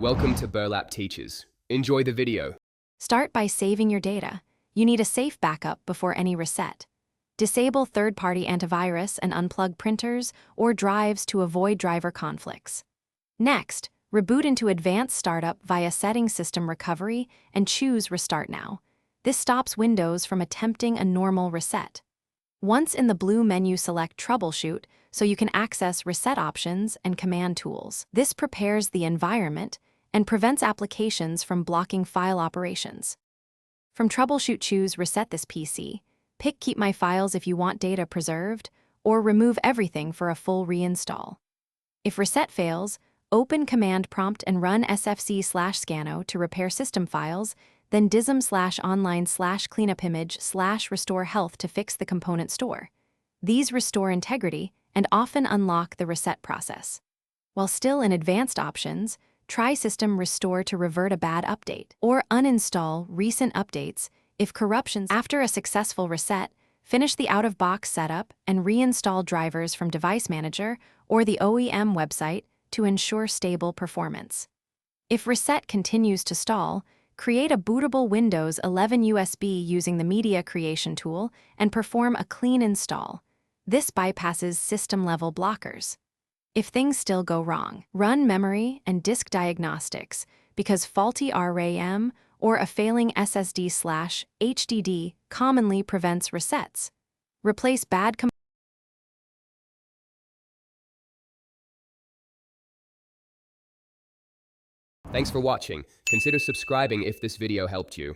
Welcome to Burlap Teachers. Enjoy the video. Start by saving your data. You need a safe backup before any reset. Disable third-party antivirus and unplug printers or drives to avoid driver conflicts. Next, reboot into Advanced Startup via Setting System Recovery and choose Restart Now. This stops Windows from attempting a normal reset. Once in the blue menu, select Troubleshoot so you can access reset options and command tools. This prepares the environment and prevents applications from blocking file operations. From Troubleshoot, choose Reset this PC. Pick Keep My Files if you want data preserved, or remove everything for a full reinstall. If reset fails, open Command Prompt and run sfc/scano to repair system files, then dism/online/cleanupimage/restore health to fix the component store. These restore integrity and often unlock the reset process. While still in advanced options, try System Restore to revert a bad update, or uninstall recent updates if corruptions. After a successful reset, finish the out-of-box setup and reinstall drivers from Device Manager or the OEM website to ensure stable performance. If reset continues to stall, create a bootable Windows 11 USB using the Media Creation tool and perform a clean install. This bypasses system-level blockers. If things still go wrong, run memory and disk diagnostics because faulty RAM or a failing SSD/HDD commonly prevents resets. Replace bad Thanks for watching. Consider subscribing if this video helped you.